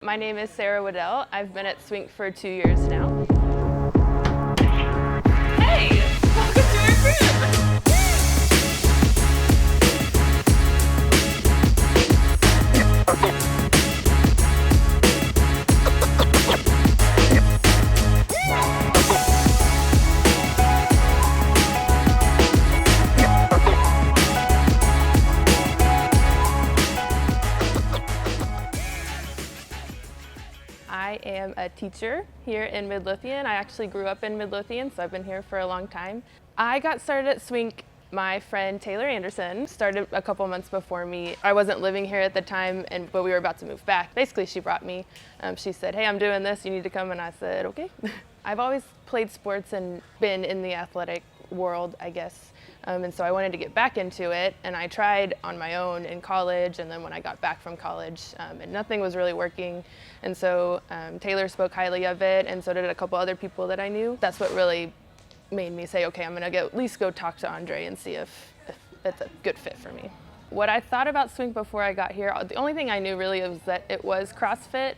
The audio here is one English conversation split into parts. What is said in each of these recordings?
My name is Sarah Waddill. I've been at Swink for 2 years now. Hey, welcome to our crib. I am a teacher here in Midlothian. I actually grew up in Midlothian, so I've been here for a long time. I got started at Swink. My friend Taylor Anderson started a couple months before me. I wasn't living here at the time, but we were about to move back. Basically, she brought me. She said, "Hey, I'm doing this, you need to come," and I said, "Okay." I've always played sports and been in the athletic world, I guess. And so I wanted to get back into it, and I tried on my own in college, and then when I got back from college, and nothing was really working. And so Taylor spoke highly of it, and so did a couple other people that I knew. That's what really made me say, okay, I'm gonna at least go talk to Andre and see if it's a good fit for me. What I thought about Swink before I got here, the only thing I knew really was that it was CrossFit.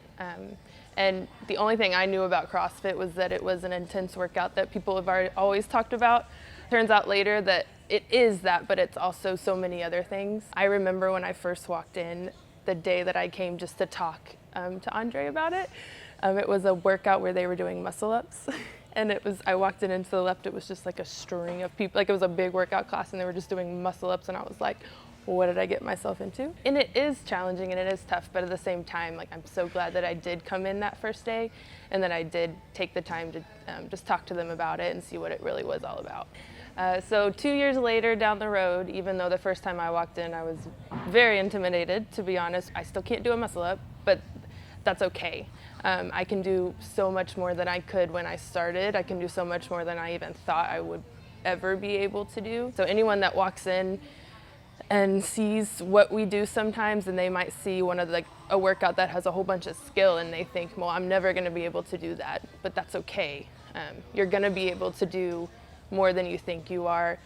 And the only thing I knew about CrossFit was that it was an intense workout that people have always talked about. Turns out later that it is that, but it's also so many other things. I remember when I first walked in, the day that I came just to talk to Andre about it. It was a workout where they were doing muscle ups. And I walked in and to the left, it was just like a string of people. Like it was a big workout class and they were just doing muscle ups, and I was like, what did I get myself into? And it is challenging and it is tough, but at the same time, like I'm so glad that I did come in that first day and that I did take the time to just talk to them about it and see what it really was all about. So 2 years later down the road, even though the first time I walked in I was very intimidated, to be honest, I still can't do a muscle up, but that's okay. I can do so much more than I could when I started. I can do so much more than I even thought I would ever be able to do. So anyone that walks in and sees what we do sometimes, and they might see a workout that has a whole bunch of skill and they think, well, I'm never gonna be able to do that, but that's okay. You're gonna be able to do more than you think you are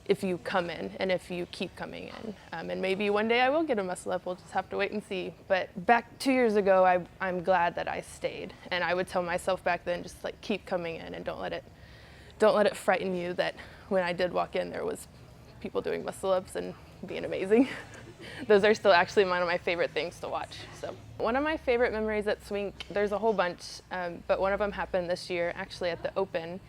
if you come in and if you keep coming in. And maybe one day I will get a muscle up, we'll just have to wait and see. But back 2 years ago, I'm glad that I stayed. And I would tell myself back then, just like keep coming in and don't let it frighten you that when I did walk in, there was people doing muscle ups and being amazing. Those are still actually one of my favorite things to watch. So one of my favorite memories at Swink, there's a whole bunch, but one of them happened this year, actually at the Open.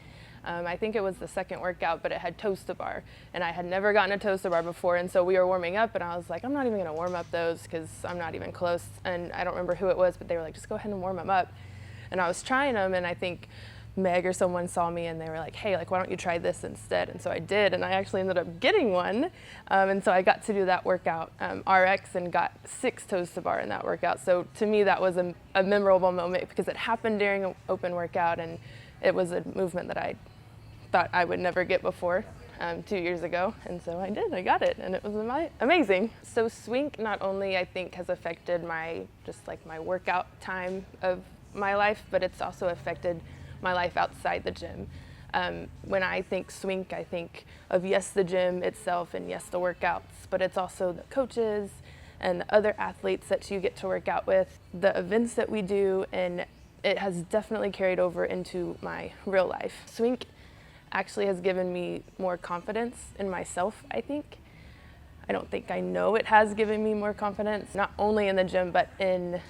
I think it was the second workout, but it had toast-a-bar, and I had never gotten a toast-a-bar before, and so we were warming up, and I was like, I'm not even gonna warm up those because I'm not even close, and I don't remember who it was, but they were like, just go ahead and warm them up. And I was trying them, and I think Meg or someone saw me, and they were like, hey, why don't you try this instead? And so I did, and I actually ended up getting one, and so I got to do that workout, RX, and got 6 toast-a-bar in that workout. So to me, that was a memorable moment because it happened during an open workout, and it was a movement that I thought I would never get before 2 years ago, and so I did. I got it, and it was amazing. So Swink not only I think has affected my workout time of my life, but it's also affected my life outside the gym. When I think Swink, I think of yes, the gym itself, and yes, the workouts, but it's also the coaches and the other athletes that you get to work out with, the events that we do, and it has definitely carried over into my real life. Swink actually has given me more confidence in myself, I think. I don't think I know it has given me more confidence, not only in the gym, but in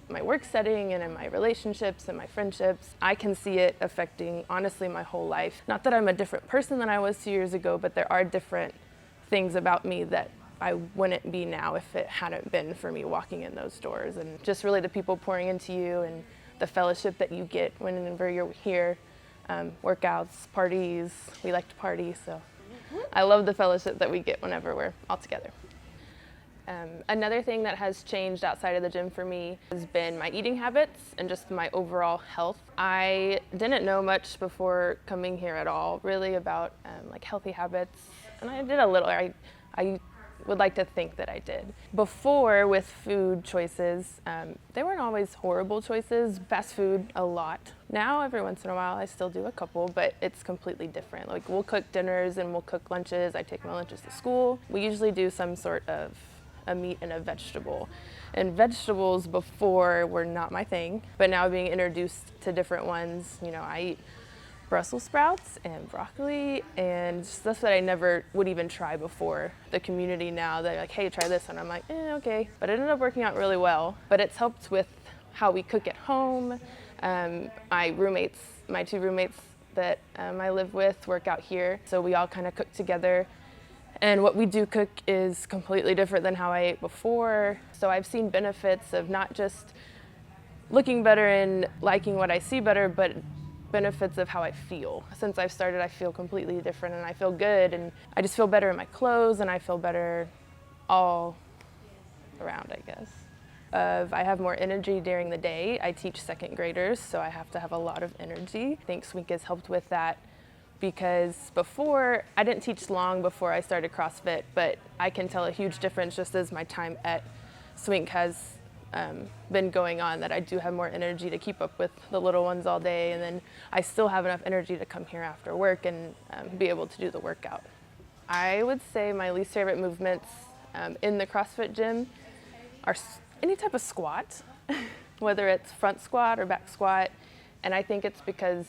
my work setting and in my relationships and my friendships. I can see it affecting, honestly, my whole life. Not that I'm a different person than I was 2 years ago, but there are different things about me that I wouldn't be now if it hadn't been for me walking in those doors. And just really the people pouring into you and the fellowship that you get whenever you're here. Workouts, parties, we like to party, so I love the fellowship that we get whenever we're all together. Another thing that has changed outside of the gym for me has been my eating habits and just my overall health. I didn't know much before coming here at all, really, about healthy habits, and I did a little. I would like to think that I did. Before, with food choices, they weren't always horrible choices. Fast food, a lot. Now, every once in a while, I still do a couple, but it's completely different. Like, we'll cook dinners and we'll cook lunches. I take my lunches to school. We usually do some sort of a meat and a vegetable. And vegetables before were not my thing, but now being introduced to different ones, you know, I eat Brussels sprouts and broccoli and stuff that I never would even try before. The community now, they're like, hey, try this, and I'm like, okay. But it ended up working out really well. But it's helped with how we cook at home. My two roommates that I live with work out here, so we all kind of cook together. And what we do cook is completely different than how I ate before. So I've seen benefits of not just looking better and liking what I see better, but benefits of how I feel. Since I've started, I feel completely different and I feel good, and I just feel better in my clothes and I feel better all around, I guess. I have more energy during the day. I teach second graders, so I have to have a lot of energy. I think Swink has helped with that because before, I didn't teach long before I started CrossFit, but I can tell a huge difference just as my time at Swink has been going on, that I do have more energy to keep up with the little ones all day, and then I still have enough energy to come here after work and be able to do the workout. I would say my least favorite movements in the CrossFit gym are any type of squat, whether it's front squat or back squat, and I think it's because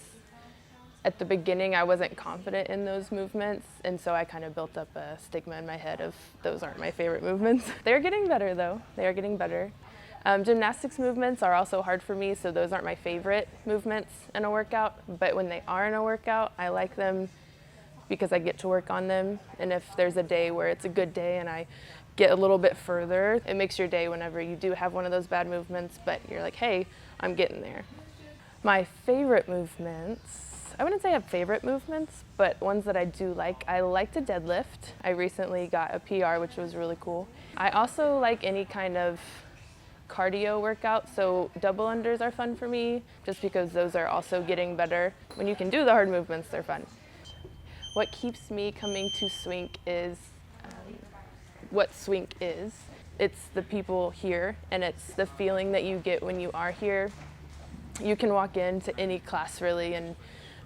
at the beginning I wasn't confident in those movements, and so I kind of built up a stigma in my head of those aren't my favorite movements. They're getting better though, they are getting better. Gymnastics movements are also hard for me, so those aren't my favorite movements in a workout, but when they are in a workout, I like them because I get to work on them, and if there's a day where it's a good day and I get a little bit further, it makes your day whenever you do have one of those bad movements, but you're like, hey, I'm getting there. My favorite movements, I wouldn't say I have favorite movements, but ones that I do like to deadlift. I recently got a PR, which was really cool. I also like any kind of cardio workout, so double unders are fun for me, just because those are also getting better. When you can do the hard movements, they're fun. What keeps me coming to Swink is what Swink is. It's the people here, and it's the feeling that you get when you are here. You can walk into any class really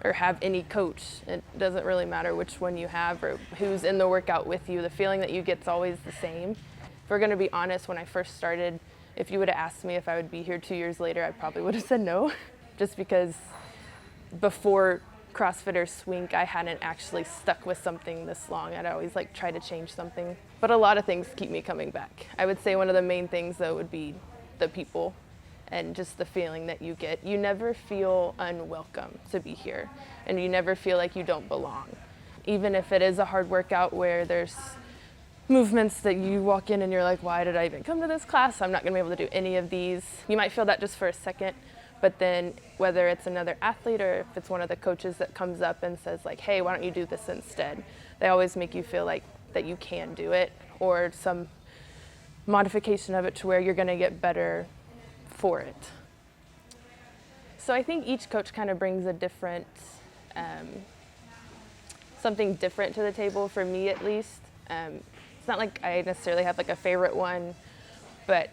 or have any coach. It doesn't really matter which one you have or who's in the workout with you. The feeling that you get is always the same. If we're gonna be honest, when I first started, if you would have asked me if I would be here 2 years later, I probably would have said no, just because before CrossFit or Swink, I hadn't actually stuck with something this long. I'd always try to change something. But a lot of things keep me coming back. I would say one of the main things though would be the people and just the feeling that you get. You never feel unwelcome to be here, and you never feel like you don't belong. Even if it is a hard workout where there's movements that you walk in and you're like, why did I even come to this class? I'm not gonna be able to do any of these. You might feel that just for a second, but then whether it's another athlete or if it's one of the coaches that comes up and says hey, why don't you do this instead? They always make you feel like that you can do it, or some modification of it to where you're gonna get better for it. So I think each coach kind of brings a different, something different to the table, for me at least. It's not like I necessarily have a favorite one, but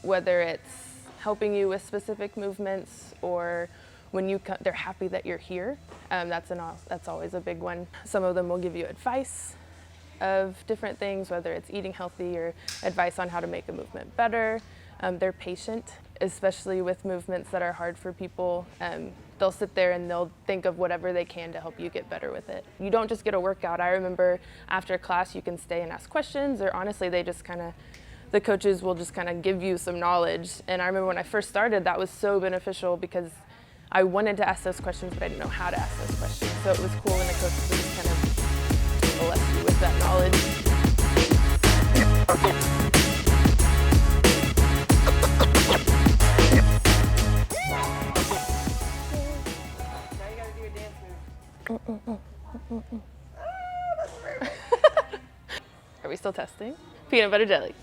whether it's helping you with specific movements or when they're happy that you're here, that's always a big one. Some of them will give you advice of different things, whether it's eating healthy or advice on how to make a movement better. They're patient, especially with movements that are hard for people. They'll sit there and they'll think of whatever they can to help you get better with it. You don't just get a workout. I remember after class you can stay and ask questions, or honestly they just the coaches will just give you some knowledge. And I remember when I first started, that was so beneficial because I wanted to ask those questions, but I didn't know how to ask those questions. So it was cool when the coaches would just bless you with that knowledge. Are we still testing? Peanut butter jelly.